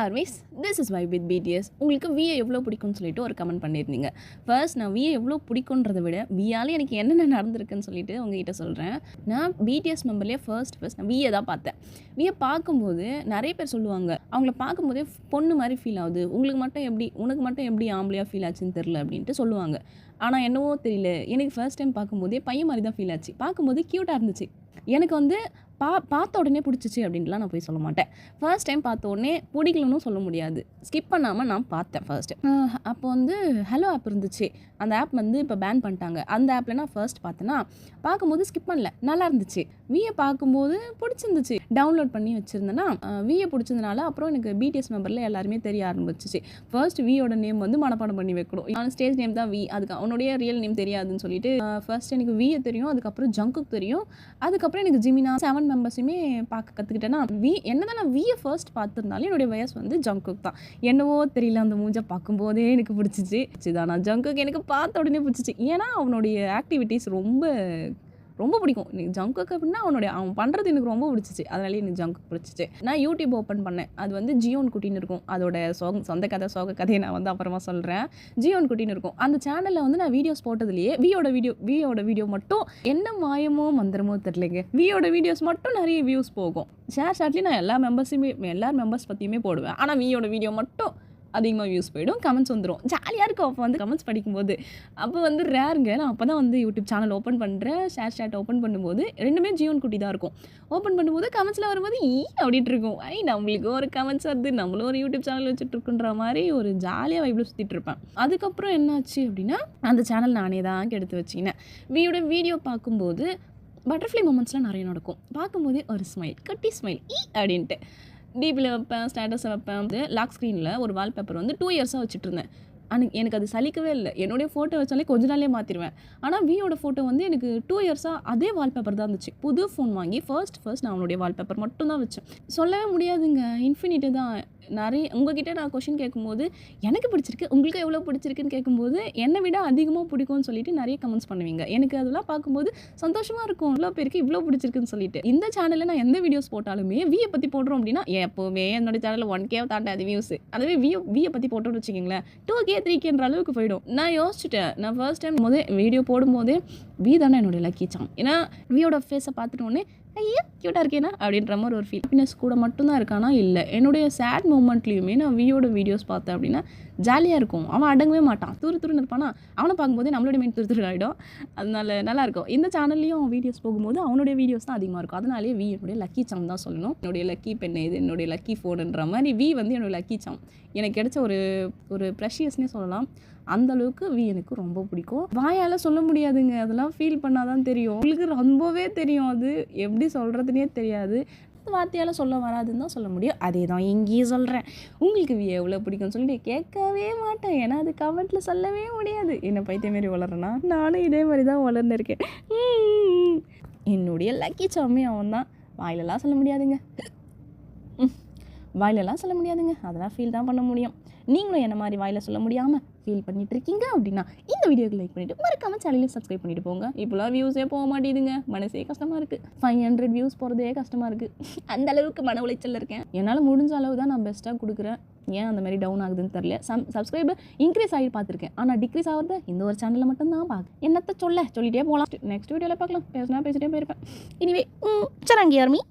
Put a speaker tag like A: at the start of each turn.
A: Armies this is why with BTS. உங்களுக்கு விஏ எவ்வளோ பிடிக்கும்னு சொல்லிட்டு ஒரு கமெண்ட் பண்ணியிருந்தீங்க. ஃபர்ஸ்ட் நான் விஏ எவ்வளோ பிடிக்குன்றதை விட வியால் எனக்கு என்னென்ன நடந்திருக்குன்னு சொல்லிட்டு உங்ககிட்ட சொல்கிறேன். நான் பிடிஎஸ் மெம்பர்லேயே ஃபர்ஸ்ட் நான் விஏ தான் பார்த்தேன். விஏ பார்க்கும்போது நிறைய பேர் சொல்லுவாங்க, அவங்கள பார்க்கும்போதே பொண்ணு மாதிரி ஃபீல் ஆகுது, உனக்கு மட்டும் எப்படி ஆம்பளையாக ஃபீல் ஆச்சுன்னு தெரில அப்படின்ட்டு சொல்லுவாங்க. ஆனால் என்னவோ தெரியல, எனக்கு ஃபர்ஸ்ட் டைம் பார்க்கும்போதே பையன் மாதிரி தான் ஃபீல் ஆச்சு. பார்க்கும்போது க்யூட்டாக இருந்துச்சு. எனக்கு வந்து பார்த்த உடனே பிடிச்சிச்சு அப்படின்ட்டுலாம் நான் போய் சொல்ல மாட்டேன். ஃபர்ஸ்ட் டைம் பார்த்த உடனே பிடிக்கலன்னு சொல்ல முடியாது. ஸ்கிப் பண்ணாமல் நான் பார்த்தேன் ஃபர்ஸ்ட்டு. அப்போ வந்து ஹலோ ஆப் இருந்துச்சு. அந்த ஆப் வந்து இப்போ பேன் பண்ணிட்டாங்க. அந்த ஆப்பில் நான் ஃபர்ஸ்ட் பார்த்தேன்னா பார்க்கும்போது ஸ்கிப் பண்ணல, நல்லா இருந்துச்சு. விஏ பார்க்கும்போது பிடிச்சிருந்துச்சு. டவுன்லோட் பண்ணி வச்சுருந்தேன்னா விஏ பிடிச்சதுனால அப்புறம் எனக்கு பிடிஎஸ் மெம்பரில் எல்லாருமே தெரிய ஆரம்பிச்சிச்சு. ஃபர்ஸ்ட் வியோட நேம் வந்து மனப்பாடம் பண்ணி வைக்கணும். நான் ஸ்டேஜ் நேம் தான் வி, அதுக்கு அவனுடைய ரியல் நேம் தெரியாதுன்னு சொல்லிட்டு ஃபர்ஸ்ட் எனக்கு விஏ தெரியும், அதுக்கப்புறம் ஜங்குக் தெரியும், அதுக்கப்புறம் எனக்கு ஜிமினா 7 மெம்பர்ஸுமே பார்க்க கற்றுக்கிட்டேன்னா என்னதான் நான் விஏ ஃபர்ஸ்ட் பார்த்துருந்தாலும் என்னுடைய வயசு வந்து ஜங்குக் தான். என்னவோ தெரியல, அந்த மூஞ்சை பார்க்கும்போதே எனக்கு பிடிச்சிச்சு. நான் ஜங்குக் எனக்கு பார்த்த உடனே பிடிச்சிச்சு. ஏன்னா அவனுடைய ஆக்டிவிட்டீஸ் ரொம்ப பிடிக்கும் எனக்கு ஜங்குக். அப்படின்னா அவன் பண்ணுறது எனக்கு ரொம்ப பிடிச்சிச்சு. அதனாலே எனக்கு ஜங்குக் பிடிச்சிச்சு. நான் யூடியூப் ஓப்பன் பண்ணேன். அது வந்து ஜியோன் குட்டின்னு இருக்கும். அதோட சொந்த கதை சோக கதையை நான் வந்து அப்புறமா சொல்கிறேன். ஜியோன் குட்டின்னு இருக்கும். அந்த சேனலில் வந்து நான் வீடியோஸ் போட்டதுலேயே வியோட வீடியோ மட்டும் என்ன மாயமோ மந்திரமோ தெரியலைங்க, வியோட வீடியோஸ் மட்டும் நிறைய வியூஸ் போகும். ஷேர்லேயும் நான் எல்லா மெம்பர்ஸ் பற்றியுமே போடுவேன். ஆனால் வியோட வீடியோ மட்டும் அதிகமாக வியூஸ் போயிடும், கமெண்ட்ஸ் வந்துடும். ஜாலியாக இருக்கும் அப்போ வந்து கமெண்ட்ஸ் படிக்கும்போது. அப்போ வந்து ரேருங்க. நான் அப்போ தான் வந்து யூடியூப் சேனல் ஓப்பன் பண்ணுறேன். ஷேர் ஓப்பன் பண்ணும்போது ரெண்டுமே ஜியோன் குட்டி தான் இருக்கும். ஓப்பன் பண்ணும்போது கமெண்ட்ஸில் வரும்போது அப்படின்ட்டு இருக்கும். நம்மளுக்கு ஒரு கமெண்ட்ஸ் வருது, நம்மளும் ஒரு யூடியூப் சேனல் வச்சுட்ருக்குன்ற மாதிரி ஒரு ஜாலியாக வைப்பில் சுற்றிட்டு இருப்பேன். அதுக்கப்புறம் என்னாச்சு அப்படின்னா அந்த சேனல் நானே தான் கெடுத்து வச்சினேன். வியோட வீடியோ பார்க்கும்போது பட்டர்ஃப்ளை மூமெண்ட்ஸ்லாம் நிறைய நடக்கும். பார்க்கும்போதே ஒரு ஸ்மைல், கட்டி ஸ்மைல் அப்படின்ட்டு டிபியில் வைப்பேன், ஸ்டேட்டஸை வைப்பேன். லாக் ஸ்க்ரீனில் ஒரு வால்பேப்பர் வந்து 2 இயர்ஸாக வச்சுட்ருந்தேன். எனக்கு அது சலிக்கவே இல்லை. என்னுடைய ஃபோட்டோ வச்சாலே கொஞ்ச நாளே மாற்றிடுவேன். ஆனால் வியோட ஃபோட்டோ வந்து எனக்கு 2 இயர்ஸாக அதே வால்பேப்பர் தான் இருந்துச்சு. புது ஃபோன் வாங்கி ஃபர்ஸ்ட் நான் அவனுடைய வால்பேப்பர் மட்டும் தான் வச்சேன். சொல்லவே முடியாதுங்க, இன்ஃபினிட்டு தான். நிறைய உங்ககிட்ட நான் கொஷின் கேட்கும்போது எனக்கு பிடிச்சிருக்கு, உங்களுக்கு எவ்வளோ பிடிச்சிருக்குன்னு கேட்கும்போது என்னை விட அதிகமாக பிடிக்கும்னு சொல்லிட்டு நிறைய கமெண்ட்ஸ் பண்ணுவீங்க. எனக்கு அதெல்லாம் பார்க்கும்போது சந்தோஷமாக இருக்கும், இவ்வளோ பேருக்கு இவ்வளோ பிடிச்சிருக்குன்னு சொல்லிட்டு. இந்த சேனலில் நான் எந்த வீடியோஸ் போட்டாலுமே வியை பற்றி போடுறோம் அப்படின்னா எப்போவுமே என்னோட சேனலில் 1K தாண்டாது வியூஸ். அதுவே வியை பற்றி போட்டோன்னு வச்சுக்கிங்களேன் 2K 3Kன்ற அளவுக்கு போயிடும். நான் யோசிச்சுட்டேன். நான் ஃபர்ஸ்ட் டைம் வீடியோ போடும்போதே வி தானே என்னுடைய லக்கி சாம். ஏன்னா வியோட ஃபேஸை பார்த்துட்டோன்னே ஐயா க்யூட்டாக இருக்கேனா அப்படின்ற மாதிரி ஒரு ஃபீல். ஹாப்பினஸ் கூட மட்டும்தான் இருக்கானா இல்லை, என்னுடைய சேட் மூமெண்ட்லேயுமே நான் வியோட வீடியோஸ் பார்த்தேன் அப்படின்னா ஜாலியாக இருக்கும். அவன் அடங்கவே மாட்டான், துருன்னு இருப்பானா. அவனை பார்க்கும்போதே நம்மளுடைய மெயின் துரு ஆகிடும். அதனால நல்லாயிருக்கும். இந்த சேனல்லையும் வீடியோஸ் போகும்போது அவனுடைய வீடியோஸ் தான் அதிகமாக இருக்கும். அதனாலே வி என்னுடைய லக்கி சாம் தான் சொல்லணும். என்னுடைய லக்கி பெண்ணை இது என்னுடைய லக்கி ஃபோனுன்ற மாதிரி வி வந்து என்னுடைய லக்கி சாம். எனக்கு கிடைச்ச ஒரு ப்ரெஷியஸ்னே சொல்லலாம். அந்த அளவுக்கு வி எனக்கு ரொம்ப பிடிக்கும். வாயால் சொல்ல முடியாதுங்க, அதெல்லாம் ஃபீல் பண்ணாதான் தெரியும். உங்களுக்கு ரொம்பவே தெரியும், அது எப்படி சொல்கிறதுனே தெரியாது. வார்த்தையால் சொல்ல வராதுன்னு தான் சொல்ல முடியும். அதே தான் இங்கேயும் சொல்கிறேன். உங்களுக்கு வி எவ்வளோ பிடிக்கும்னு சொல்லிட்டு கேட்கவே மாட்டேன். ஏன்னா அது கமெண்ட்டில் சொல்லவே முடியாது. என்ன பைத்திய மாரி வளர்றேன்னா நானும் இதே மாதிரி தான் வளர்ந்துருக்கேன். என்னுடைய லக்கி சாமி அவன் தான். வாயிலெல்லாம் சொல்ல முடியாதுங்க, அதெல்லாம் ஃபீல் தான் பண்ண முடியும். நீங்களும் என்ன மாதிரி வாயில் சொல்ல முடியாமல் ஃபீல் பண்ணிட்டு இருக்கீங்க அப்படின்னா இந்த வீடியோக்கு லைக் பண்ணிவிட்டு மறக்காமல் சேனலையும் சப்ஸ்கிரைப் பண்ணிட்டு போங்க. இப்போலாம் வியூஸே போக மாட்டேதுங்க, மனசே கஷ்டமாக இருக்குது. 500 வியூஸ் போகிறதே கஷ்டமாக இருக்குது. அந்த அளவுக்கு மன உளைச்சல் இருக்கேன். என்னால் முடிஞ்ச அளவு தான் நான் பெஸ்ட்டாக கொடுக்குறேன். ஏன் அந்த மாதிரி டவுன் ஆகுதுன்னு தெரியல. சப்ஸ்கிரைபர் இன்க்ரீஸ் ஆகி பார்த்துருக்கேன், ஆனால் டிக்ரீஸ் ஆகிறது இந்த ஒரு சேனலில் மட்டும்தான் பார்க்க. என்னத்தை சொல்லிட்டே போகலாம். நெக்ஸ்ட் வீடியோவில் பார்க்கலாம். பேசிட்டே போயிருப்பேன். இனிவே சரங்கி ஆர்மி.